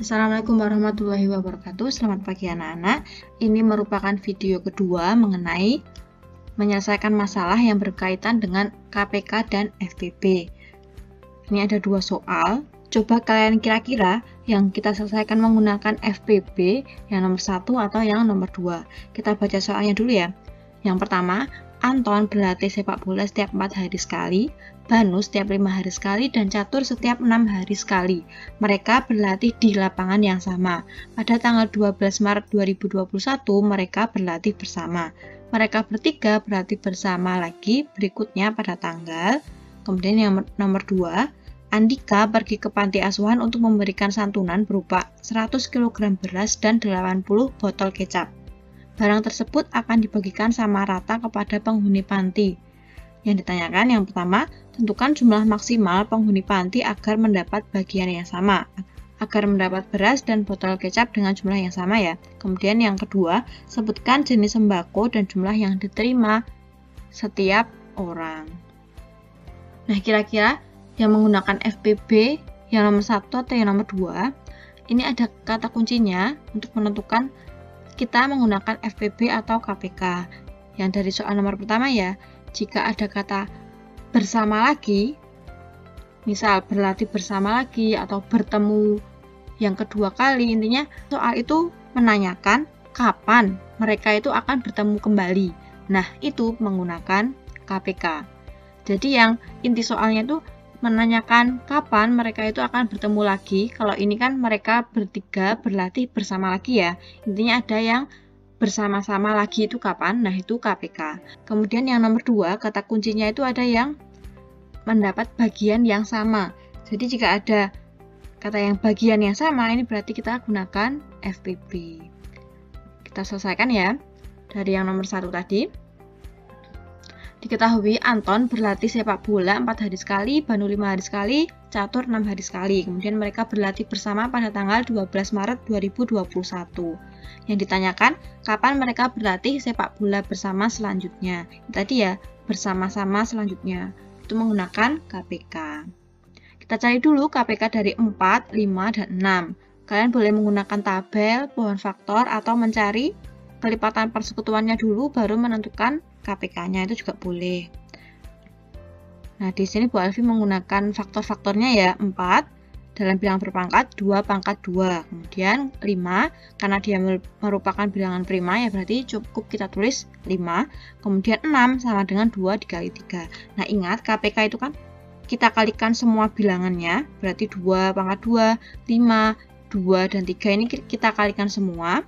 Assalamualaikum warahmatullahi wabarakatuh. Selamat pagi anak-anak. Ini merupakan video kedua mengenai menyelesaikan masalah yang berkaitan dengan KPK dan FPB. Ini ada dua soal. Coba kalian kira-kira yang kita selesaikan menggunakan FPB yang nomor 1 atau yang nomor 2. Kita baca soalnya dulu ya. Yang pertama, Anton berlatih sepak bola setiap 4 hari sekali, Banu setiap 5 hari sekali, dan Catur setiap 6 hari sekali. Mereka berlatih di lapangan yang sama. Pada tanggal 12 Maret 2021, mereka berlatih bersama. Mereka bertiga berlatih bersama lagi berikutnya pada tanggal. Kemudian yang nomor 2, Andika pergi ke panti asuhan untuk memberikan santunan berupa 100 kg beras dan 80 botol kecap. Barang tersebut akan dibagikan sama rata kepada penghuni panti. Yang ditanyakan yang pertama, tentukan jumlah maksimal penghuni panti agar mendapat bagian yang sama. Agar mendapat beras dan botol kecap dengan jumlah yang sama ya. Kemudian yang kedua, sebutkan jenis sembako dan jumlah yang diterima setiap orang. Nah, kira-kira yang menggunakan FPB yang nomor 1 atau yang nomor 2, ini ada kata kuncinya untuk menentukan kita menggunakan FPB atau KPK. Yang dari soal nomor pertama ya, jika ada kata bersama lagi, misal berlatih bersama lagi atau bertemu yang kedua kali, intinya soal itu menanyakan kapan mereka itu akan bertemu kembali. Nah, itu menggunakan KPK. Jadi yang inti soalnya itu menanyakan kapan mereka itu akan bertemu lagi. Kalau ini kan mereka bertiga berlatih bersama lagi ya. Intinya ada yang bersama-sama lagi itu kapan? Nah, itu KPK. Kemudian yang nomor 2, kata kuncinya itu ada yang mendapat bagian yang sama. Jadi jika ada kata yang bagian yang sama, ini berarti kita gunakan FPB. Kita selesaikan ya. Dari yang nomor 1 tadi. Diketahui Anton berlatih sepak bola 4 hari sekali, Banu 5 hari sekali, Catur 6 hari sekali. Kemudian mereka berlatih bersama pada tanggal 12 Maret 2021. Yang ditanyakan, kapan mereka berlatih sepak bola bersama selanjutnya? Tadi ya, bersama-sama selanjutnya. Itu menggunakan KPK. Kita cari dulu KPK dari 4, 5, dan 6. Kalian boleh menggunakan tabel, pohon faktor, atau mencari kelipatan persekutuannya dulu, baru menentukan KPK-nya, itu juga boleh. Nah, di sini Bu Alfi menggunakan faktor-faktornya ya, 4 dalam bilangan berpangkat, 2 pangkat 2. Kemudian 5, karena dia merupakan bilangan prima ya berarti cukup kita tulis 5. Kemudian 6 sama dengan 2 dikali 3. Nah, ingat KPK itu kan kita kalikan semua bilangannya, berarti 2 pangkat 2, 5, 2, dan 3 ini kita kalikan semua.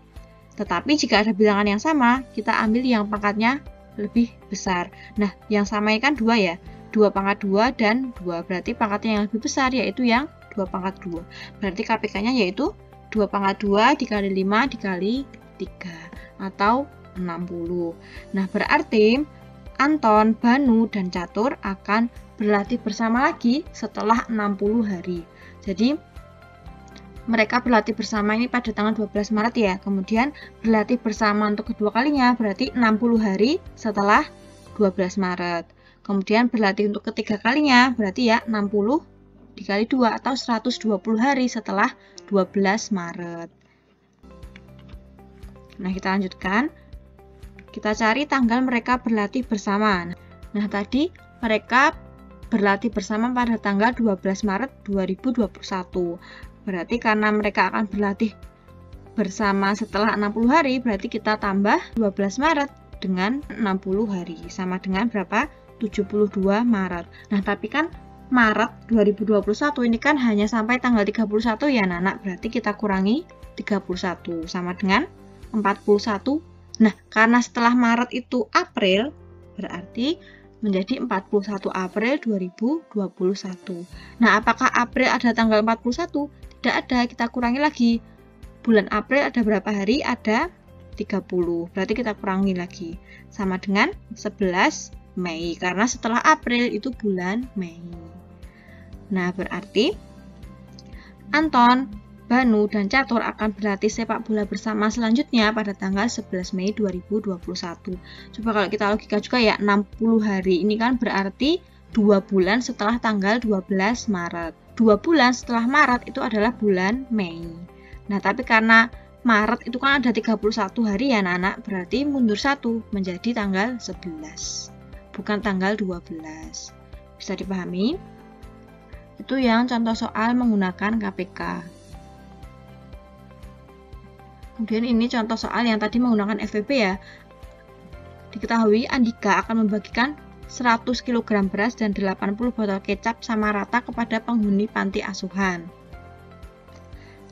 Tetapi jika ada bilangan yang sama, kita ambil yang pangkatnya lebih besar. Nah, yang sama ini kan 2 ya. 2 pangkat 2 dan 2. Berarti pangkatnya yang lebih besar yaitu yang 2 pangkat 2. Berarti KPK-nya yaitu 2 pangkat 2 dikali 5 dikali 3 atau 60. Nah, berarti Anton, Banu, dan Catur akan berlatih bersama lagi setelah 60 hari. Jadi, mereka berlatih bersama ini pada tanggal 12 Maret ya. Kemudian berlatih bersama untuk kedua kalinya berarti 60 hari setelah 12 Maret. Kemudian berlatih untuk ketiga kalinya berarti ya 60 dikali 2 atau 120 hari setelah 12 Maret. Nah, kita lanjutkan. Kita cari tanggal mereka berlatih bersama. Nah, tadi mereka berlatih bersama pada tanggal 12 Maret 2021. Berarti karena mereka akan berlatih bersama setelah 60 hari, berarti kita tambah 12 Maret dengan 60 hari. Sama dengan berapa? 72 Maret. Nah, tapi kan Maret 2021 ini kan hanya sampai tanggal 31 ya anak-anak. Berarti kita kurangi 31 sama dengan 41. Nah, karena setelah Maret itu April, berarti menjadi 41 April 2021. Nah, apakah April ada tanggal 41? Tidak ada, kita kurangi lagi. Bulan April ada berapa hari? Ada 30. Berarti kita kurangi lagi. Sama dengan 11 Mei. Karena setelah April itu bulan Mei. Nah, berarti Anton, Banu, dan Catur akan berlatih sepak bola bersama selanjutnya pada tanggal 11 Mei 2021. Coba kalau kita logika juga ya, 60 hari ini kan berarti 2 bulan setelah tanggal 12 Maret. 2 bulan setelah Maret itu adalah bulan Mei. Nah, tapi karena Maret itu kan ada 31 hari ya anak-anak, berarti mundur 1 menjadi tanggal 11, bukan tanggal 12. Bisa dipahami? Itu yang contoh soal menggunakan KPK. Kemudian ini contoh soal yang tadi menggunakan FPP ya. Diketahui Andika akan membagikan 100 kg beras dan 80 botol kecap sama rata kepada penghuni panti asuhan.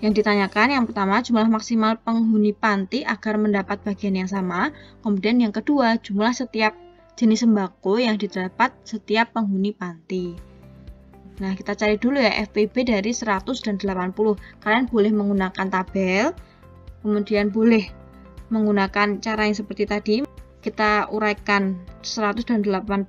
Yang ditanyakan yang pertama jumlah maksimal penghuni panti agar mendapat bagian yang sama. Kemudian yang kedua jumlah setiap jenis sembako yang didapat setiap penghuni panti. Nah, kita cari dulu ya FPB dari 100 dan 80. Kalian boleh menggunakan tabel, kemudian boleh menggunakan cara yang seperti tadi. Kita uraikan 100 dan 80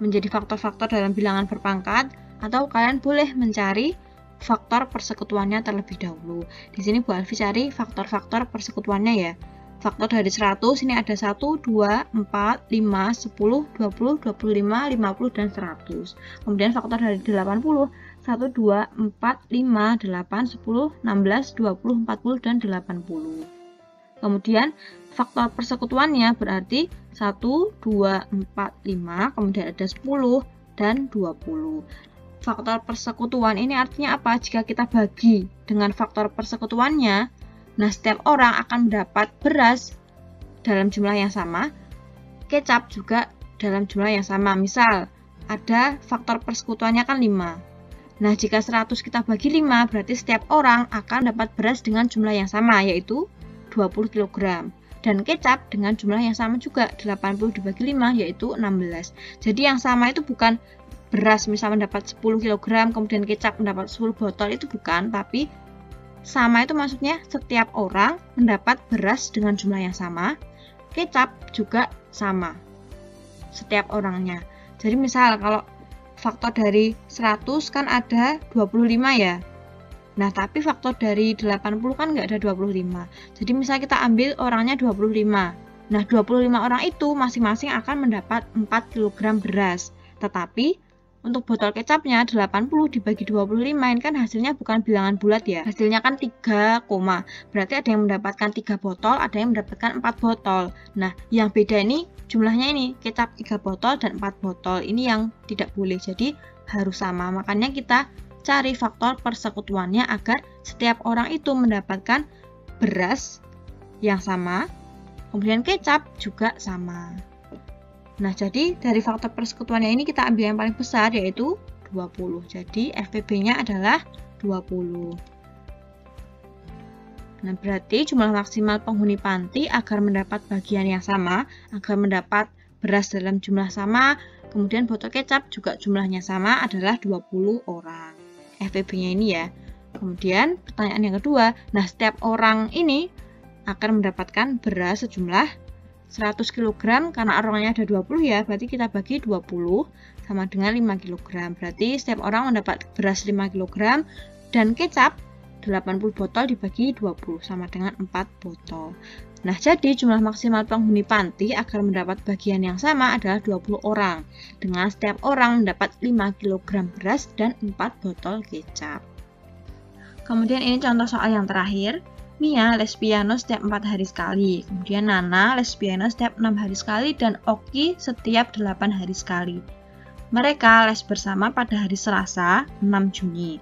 menjadi faktor-faktor dalam bilangan berpangkat, atau kalian boleh mencari faktor persekutuannya terlebih dahulu. Di sini Bu Alfi cari faktor-faktor persekutuannya ya. Faktor dari 100 ini ada 1, 2, 4, 5, 10, 20, 25, 50, dan 100. Kemudian faktor dari 80, 1, 2, 4, 5, 8, 10, 16, 20, 40, dan 80. Kemudian faktor persekutuannya berarti 1, 2, 4, 5, kemudian ada 10 dan 20. Faktor persekutuan ini artinya apa? Jika kita bagi dengan faktor persekutuannya, nah setiap orang akan mendapat beras dalam jumlah yang sama, kecap juga dalam jumlah yang sama. Misal, ada faktor persekutuannya kan 5. Nah, jika 100 kita bagi 5, berarti setiap orang akan dapat beras dengan jumlah yang sama, yaitu 20 kg. Dan kecap dengan jumlah yang sama juga, 80 dibagi 5, yaitu 16. Jadi yang sama itu bukan beras misal mendapat 10 kg, kemudian kecap mendapat 10 botol, itu bukan, tapi sama itu maksudnya setiap orang mendapat beras dengan jumlah yang sama, kecap juga sama, setiap orangnya. Jadi misal kalau faktor dari 100 kan ada 25 ya. Nah, tapi faktor dari 80 kan nggak ada 25. Jadi misalnya kita ambil orangnya 25. Nah, 25 orang itu masing-masing akan mendapat 4 kg beras. Tetapi untuk botol kecapnya 80 dibagi 25, ini kan hasilnya bukan bilangan bulat ya. Hasilnya kan 3, berarti ada yang mendapatkan 3 botol, ada yang mendapatkan 4 botol. Nah, yang beda ini jumlahnya ini, kecap 3 botol dan 4 botol. Ini yang tidak boleh, jadi harus sama. Makanya kita cari faktor persekutuannya agar setiap orang itu mendapatkan beras yang sama, kemudian kecap juga sama. Nah, jadi dari faktor persekutuannya ini kita ambil yang paling besar, yaitu 20. Jadi FPB-nya adalah 20. Nah, berarti jumlah maksimal penghuni panti agar mendapat bagian yang sama, agar mendapat beras dalam jumlah sama, kemudian botol kecap juga jumlahnya sama adalah 20 orang. FPB-nya ini ya. Kemudian pertanyaan yang kedua, nah setiap orang ini akan mendapatkan beras sejumlah 100 kg, karena orangnya ada 20 ya, berarti kita bagi 20 sama dengan 5 kg. Berarti setiap orang mendapat beras 5 kg dan kecap 80 botol dibagi 20 sama dengan 4 botol. Nah, jadi jumlah maksimal penghuni panti agar mendapat bagian yang sama adalah 20 orang, dengan setiap orang mendapat 5 kg beras dan 4 botol kecap. Kemudian ini contoh soal yang terakhir. Mia les piano setiap 4 hari sekali, kemudian Nana les piano setiap 6 hari sekali, dan Oki setiap 8 hari sekali. Mereka les bersama pada hari Selasa 6 Juni.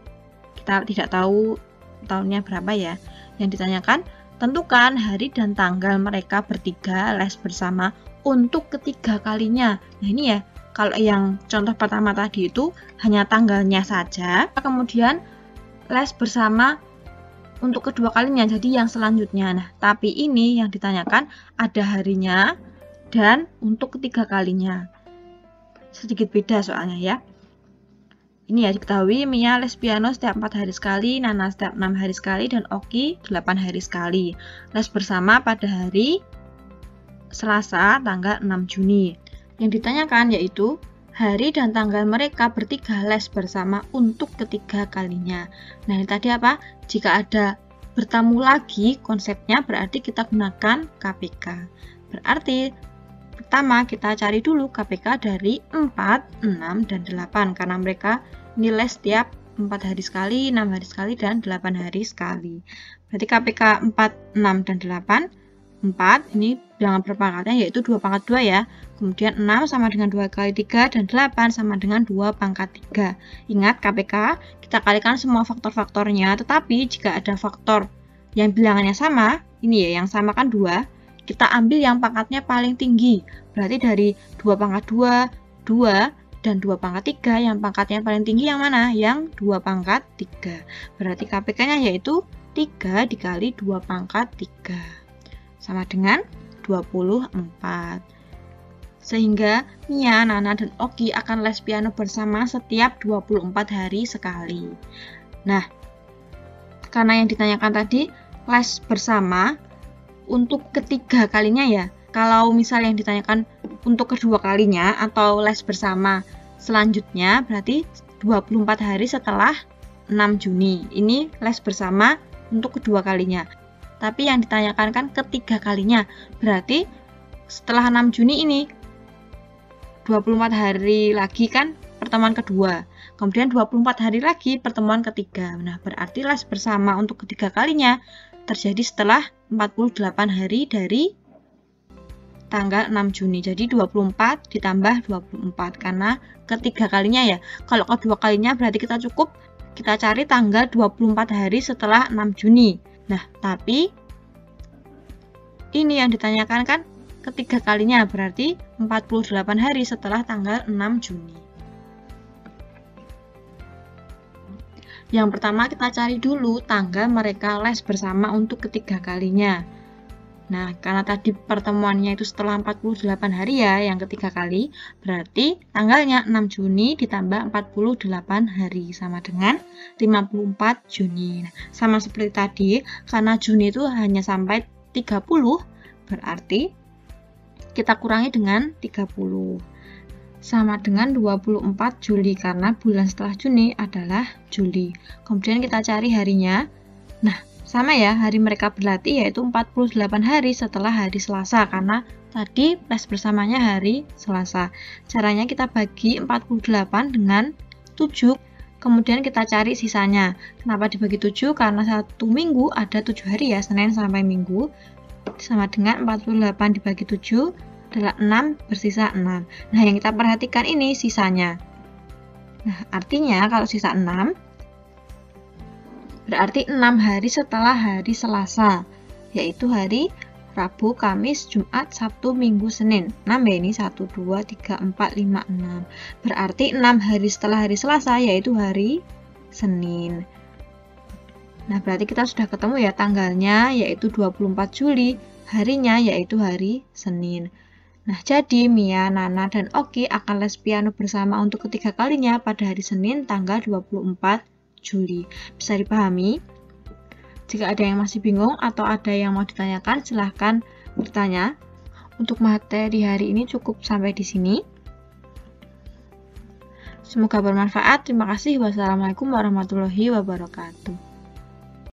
Kita tidak tahu tahunnya berapa ya. Yang ditanyakan, tentukan hari dan tanggal mereka bertiga les bersama untuk ketiga kalinya. Nah ini ya, kalau yang contoh pertama tadi itu hanya tanggalnya saja, kemudian les bersama untuk kedua kalinya, jadi yang selanjutnya. Nah, tapi ini yang ditanyakan ada harinya dan untuk ketiga kalinya. Sedikit beda soalnya ya. Ini ya diketahui Mia les piano setiap 4 hari sekali, Nana setiap 6 hari sekali, dan Oki 8 hari sekali. Les bersama pada hari Selasa tanggal 6 Juni. Yang ditanyakan yaitu hari dan tanggal mereka bertiga les bersama untuk ketiga kalinya. Nah, ini tadi apa? Jika ada bertemu lagi konsepnya berarti kita gunakan KPK. Berarti pertama kita cari dulu KPK dari 4, 6, dan 8 karena mereka nilai setiap 4 hari sekali, 6 hari sekali, dan 8 hari sekali. Berarti KPK 4, 6, dan 8. 4, ini bilangan berpangkatnya yaitu 2 pangkat 2 ya. Kemudian 6 sama dengan 2 kali 3, dan 8 sama dengan 2 pangkat 3. Ingat KPK, kita kalikan semua faktor-faktornya, tetapi jika ada faktor yang bilangannya sama, ini ya, yang sama kan 2, kita ambil yang pangkatnya paling tinggi. Berarti dari 2 pangkat 2, 2, dan 2 pangkat 3, yang pangkatnya paling tinggi yang mana? Yang 2 pangkat 3. Berarti KPK-nya yaitu 3 dikali 2 pangkat 3. Sama dengan 24. Sehingga Mia, Nana, dan Oki akan les piano bersama setiap 24 hari sekali. Nah, karena yang ditanyakan tadi les bersama untuk ketiga kalinya ya. Kalau misal yang ditanyakan untuk kedua kalinya atau les bersama selanjutnya, berarti 24 hari setelah 6 Juni. Ini les bersama untuk kedua kalinya. Tapi yang ditanyakan kan ketiga kalinya. Berarti setelah 6 Juni ini 24 hari lagi kan pertemuan kedua. Kemudian 24 hari lagi pertemuan ketiga. Nah, berarti les bersama untuk ketiga kalinya terjadi setelah 48 hari dari tanggal 6 Juni. Jadi 24 ditambah 24 karena ketiga kalinya ya. Kalau kedua kalinya berarti kita cari tanggal 24 hari setelah 6 Juni. Nah, tapi ini yang ditanyakan kan ketiga kalinya, berarti 48 hari setelah tanggal 6 Juni. Yang pertama kita cari dulu tanggal mereka les bersama untuk ketiga kalinya. Nah, karena tadi pertemuannya itu setelah 48 hari ya, yang ketiga kali, berarti tanggalnya 6 Juni ditambah 48 hari, sama dengan 54 Juni. Nah, sama seperti tadi, karena Juni itu hanya sampai 30, berarti kita kurangi dengan 30. Sama dengan 24 Juli, karena bulan setelah Juni adalah Juli. Kemudian kita cari harinya. Nah, sama ya, hari mereka berlatih yaitu 48 hari setelah hari Selasa, karena tadi les bersamanya hari Selasa. Caranya kita bagi 48 dengan 7, kemudian kita cari sisanya. Kenapa dibagi 7? Karena satu minggu ada 7 hari ya, Senin sampai Minggu. Sama dengan 48 dibagi 7 adalah 6, bersisa 6. Nah, yang kita perhatikan ini sisanya. Nah, artinya kalau sisa 6, berarti 6 hari setelah hari Selasa, yaitu hari Rabu, Kamis, Jumat, Sabtu, Minggu, Senin. 6 ya ini, 1, 2, 3, 4, 5, 6. Berarti 6 hari setelah hari Selasa, yaitu hari Senin. Nah, berarti kita sudah ketemu ya tanggalnya, yaitu 24 Juli, harinya yaitu hari Senin. Nah, jadi Mia, Nana, dan Oki akan les piano bersama untuk ketiga kalinya pada hari Senin tanggal 24 Juli. Bisa dipahami? Jika ada yang masih bingung atau ada yang mau ditanyakan, silahkan bertanya. Untuk materi hari ini cukup sampai di sini. Semoga bermanfaat. Terima kasih. Wassalamualaikum warahmatullahi wabarakatuh.